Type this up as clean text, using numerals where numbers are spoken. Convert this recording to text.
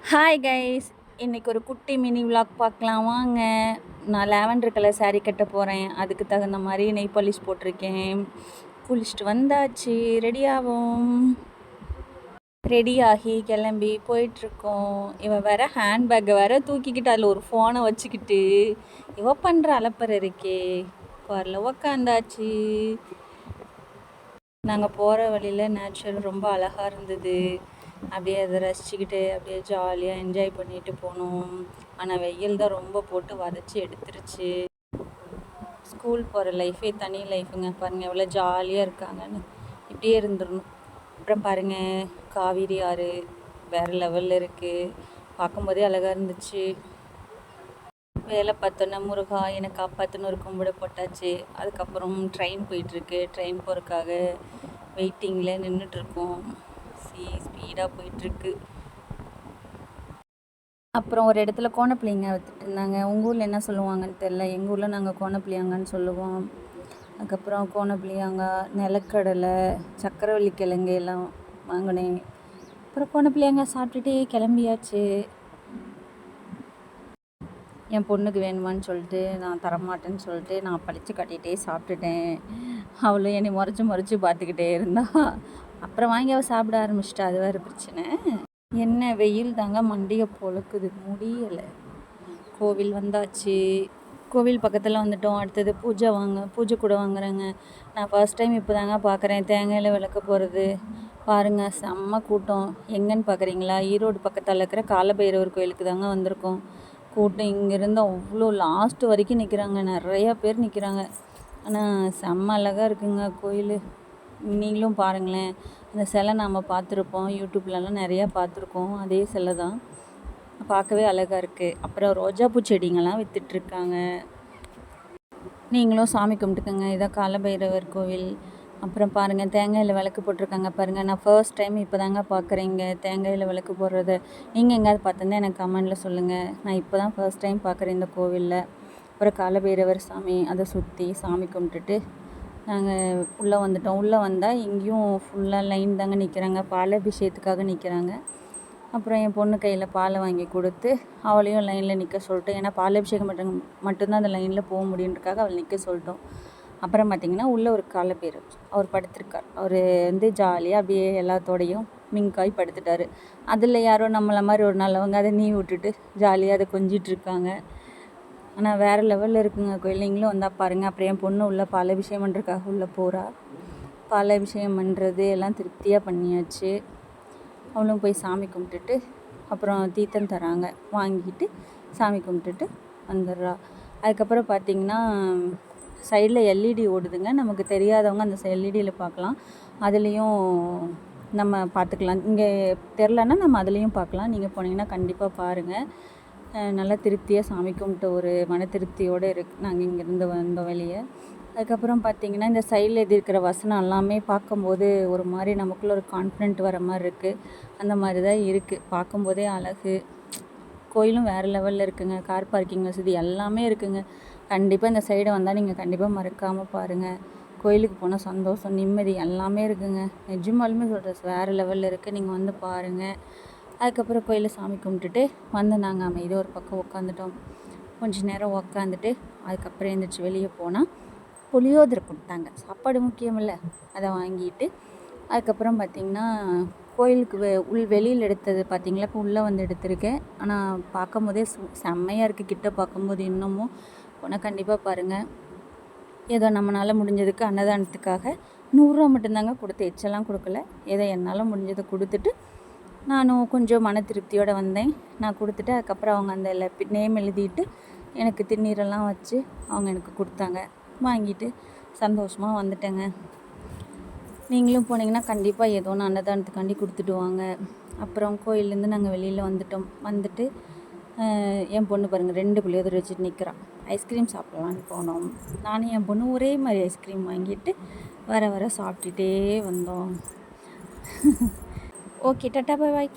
Hi guys, இன்றைக்கி ஒரு குட்டி மினி விலாக் பார்க்கலாம் வாங்க. நான் லாவெண்டர் கலர் சாரீ கட்ட போகிறேன். அதுக்கு தகுந்த மாதிரி நெய் பாலிஷ் போட்டிருக்கேன். குளிச்சுட்டு வந்தாச்சு, ரெடி ஆகும். ரெடி ஆகி கிளம்பி போயிட்டுருக்கோம். இவன் வேற ஹேண்ட்பேக்கை வேற தூக்கிக்கிட்டு அதில் ஒரு ஃபோனை வச்சுக்கிட்டு இவ பண்ணுற அலப்பறை இருக்கே. காரில் உக்காந்தாச்சு. நாங்கள் போகிற வழியில் நேச்சுரல் ரொம்ப அழகாக இருந்தது. அப்படியே அதை ரசிச்சுக்கிட்டு அப்படியே ஜாலியாக என்ஜாய் பண்ணிட்டு போனோம். ஆனால் வெயில் தான் ரொம்ப போட்டு வதச்சி எடுத்துருச்சு. ஸ்கூல் போகிற லைஃபே தனி லைஃபுங்க. பாருங்கள் எவ்வளோ ஜாலியாக இருக்காங்கன்னு. இப்படியே இருந்துடணும். அப்புறம் பாருங்கள், காவேரி ஆறு வேறு லெவலில் இருக்குது. பார்க்கும்போதே அழகாக இருந்துச்சு. வேலை பார்த்தோன்னா முருகா என்னை காப்பாற்றுன்னு ஒரு கும்பிட போட்டாச்சு. அதுக்கப்புறம் ட்ரெயின் போயிட்டுருக்கு. ட்ரெயின் போகிறதுக்காக வெயிட்டிங்கில் நின்றுட்டுருக்கோம். ஸ்பீடாக போயிட்டுருக்கு. அப்புறம் ஒரு இடத்துல கோணப்பிள்ளைங்க விற்றுட்டு இருந்தாங்க. உங்கள் ஊரில் என்ன சொல்லுவாங்கன்னு தெரில. எங்கள் ஊரில் நாங்கள் கோணப்பிள்ளையாங்கன்னு சொல்லுவோம். அதுக்கப்புறம் கோணப்பிள்ளையாங்காய், நிலக்கடலை, சக்கரவள்ளி கிழங்கு எல்லாம் வாங்கினேன். அப்புறம் கோணப்பிள்ளையாங்காய் சாப்பிட்டுட்டே கிளம்பியாச்சு. என் பொண்ணுக்கு வேணுமான்னு சொல்லிட்டு நான் தரமாட்டேன்னு சொல்லிட்டு நான் பழித்து கட்டிகிட்டே சாப்பிட்டுட்டேன். அவளும் என்னை முறைச்சி பார்த்துக்கிட்டே இருந்தா. அப்புறம் வாங்கி அவள் சாப்பிட ஆரம்பிச்சிட்டா. அது வேறு பிரச்சனை. என்ன வெயில் தாங்க மண்டியை பொழுக்குது, முடியலை. கோவில் வந்தாச்சு. கோவில் பக்கத்தில் வந்துட்டோம். அடுத்தது பூஜை கூட வாங்குறேங்க. நான் ஃபர்ஸ்ட் டைம் இப்போ தாங்க பார்க்குறேன் தேங்காயில் விளக்க போகிறது. பாருங்கள், செம்ம கூட்டம். எங்கன்னு பார்க்குறீங்களா? ஈரோடு பக்கத்தில் இருக்கிற காலபைரவர் கோயிலுக்கு தாங்க வந்திருக்கோம். கூட்டம் இங்கேருந்து அவ்வளோ லாஸ்ட்டு வரைக்கும் நிற்கிறாங்க. நிறையா பேர் நிற்கிறாங்க. ஆனால் செம்ம அழகாக இருக்குங்க கோயில். நீங்களும் பாருங்களேன். அந்த சிலை நாம் பார்த்துருப்போம், யூடியூப்லலாம் நிறையா பார்த்துருக்கோம். அதே சிலை தான், பார்க்கவே அழகாக இருக்குது. அப்புறம் ரோஜாப்பூ செடிங்கள்லாம் விற்றுட்ருக்காங்க. நீங்களும் சாமி கும்பிட்டுக்கோங்க. இதான் காலபைரவர் கோவில். அப்புறம் பாருங்கள், தேங்காயில் விளக்கு போட்டிருக்காங்க பாருங்கள். நான் ஃபர்ஸ்ட் டைம் இப்போ தாங்க பார்க்குறேங்க தேங்காயில் விளக்கு போடுறத. நீங்கள் எங்கேயாவது பார்த்துருந்தா எனக்கு கமெண்டில் சொல்லுங்கள். நான் இப்போ தான் ஃபர்ஸ்ட் டைம் பார்க்குறேன் இந்த கோவிலில். அப்புறம் காலபைரவர் சாமி, அதை சுற்றி சாமி கும்பிட்டுட்டு நாங்கள் உள்ளே வந்துட்டோம். உள்ளே வந்தால் இங்கேயும் ஃபுல்லாக லைன் தாங்க நிற்கிறாங்க. பாலாபிஷேகத்துக்காக நிற்கிறாங்க. அப்புறம் என் பொண்ணு கையில் பாலை வாங்கி கொடுத்து அவளையும் லைனில் நிற்க சொல்லிட்டோம். ஏன்னா பாலாபிஷேகம் மட்டும்தான் அந்த லைனில் போக முடியுன்றக்காக அவளை நிற்க சொல்லிட்டோம். அப்புறம் பார்த்திங்கன்னா உள்ளே ஒரு காலபைரவர் அவர் படுத்திருக்கார். அவர் ஜாலியாக அப்படியே எல்லாத்தோடையும் மிங்காய் படுத்துட்டார். அதில் யாரோ நம்மளை மாதிரி ஒரு நல்லவங்க அதை நீ விட்டுட்டு ஜாலியாக அதை கொஞ்சிட்ருக்காங்க. ஆனால் வேறு லெவலில் இருக்குங்க கோயில். நீங்களும் வந்தால் பாருங்கள். அப்புறம் என் பொண்ணு உள்ளே பாலாபிஷேகம் பண்ணுறதுக்காக உள்ளே போகிறா. பாலாபிஷேகம் பண்ணுறது எல்லாம் திருப்தியாக பண்ணியாச்சு. அவளும் போய் சாமி கும்பிட்டுட்டு அப்புறம் தீர்த்தம் தராங்க, வாங்கிட்டு சாமி கும்பிட்டுட்டு வந்துடுறா. அதுக்கப்புறம் பார்த்திங்கன்னா சைடில் எல்இடி ஓடுதுங்க. நமக்கு தெரியாதவங்க அந்த எல்இடியில் பார்க்கலாம். அதுலேயும் நம்ம பார்த்துக்கலாம். இங்கே தெரிலன்னா நம்ம அதுலேயும் பார்க்கலாம். நீங்கள் போனீங்கன்னா கண்டிப்பாக பாருங்கள். நல்லா திருப்தியாக சாமி கும்பிட்டு ஒரு மன திருப்தியோடு நாங்கள் இங்கேருந்து வந்தோம் வெளியே. அதுக்கப்புறம் பார்த்திங்கன்னா இந்த சைடில் இது இருக்கிற வசனம் எல்லாமே பார்க்கும்போது ஒரு மாதிரி நமக்குள்ளே ஒரு கான்ஃபிடென்ட் வர மாதிரி இருக்குது. அந்த மாதிரி தான் இருக்குது. பார்க்கும்போதே அழகு. கோயிலும் வேறு லெவலில் இருக்குங்க. கார் பார்க்கிங் வசதி எல்லாமே இருக்குங்க. கண்டிப்பாக இந்த சைடு வந்தால் நீங்கள் கண்டிப்பாக மறக்காமல் பாருங்கள். கோயிலுக்கு போனால் சந்தோஷம், நிம்மதி எல்லாமே இருக்குங்க. நிஜமாலுமே சொல்கிறேன், வேறு லெவலில் இருக்குது. நீங்கள் வந்து பாருங்கள். அதுக்கப்புறம் கோயிலில் சாமி கும்பிட்டுட்டு வந்து நாங்கள் அமைதியாக ஒரு பக்கம் உட்காந்துட்டோம். கொஞ்சம் நேரம் உக்காந்துட்டு அதுக்கப்புறம் எழுந்திரிச்சி வெளியே போனால் புளியோதரை கொடுத்தாங்க. சாப்பாடு முக்கியமில்ல, அதை வாங்கிட்டு அதுக்கப்புறம் பார்த்திங்கன்னா கோயிலுக்கு வெளியில் எடுத்தது பார்த்திங்களா, இப்போ உள்ளே வந்து எடுத்திருக்கேன். ஆனால் பார்க்கும் போதே செம்மையாக இருக்குது. கிட்ட பார்க்கும்போது இன்னமும் போனால் கண்டிப்பாக பாருங்கள். ஏதோ நம்மளால் முடிஞ்சதுக்கு அன்னதானத்துக்காக 100 ரூபா மட்டும்தாங்க கொடுத்து, எச்செல்லாம் கொடுக்கல. ஏதோ என்னால் முடிஞ்சதை கொடுத்துட்டு நானும் கொஞ்சம் மன திருப்தியோடு வந்தேன். நான் கொடுத்துட்டு அதுக்கப்புறம் அவங்க அந்த நேம் எழுதிட்டு எனக்கு திருநீரெல்லாம் வச்சு அவங்க எனக்கு கொடுத்தாங்க. வாங்கிட்டு சந்தோஷமாக வந்துட்டேங்க. நீங்களும் போனீங்கன்னா கண்டிப்பாக ஏதோ ஒன்று அன்னதானத்துக்காண்டி கொடுத்துட்டு வாங்க. அப்புறம் கோயிலேருந்து நாங்கள் வெளியில் வந்துட்டு என் பொண்ணு பாருங்கள் 2 புளியோதரை வச்சுட்டு நிற்கிறான். ஐஸ்கிரீம் சாப்பிட்லான்னு போனோம். நானும் என் பொண்ணு ஒரே மாதிரி ஐஸ்கிரீம் வாங்கிட்டு வர சாப்பிட்டுட்டே வந்தோம். ஓகே, டாட்டா, பாய் பாய்.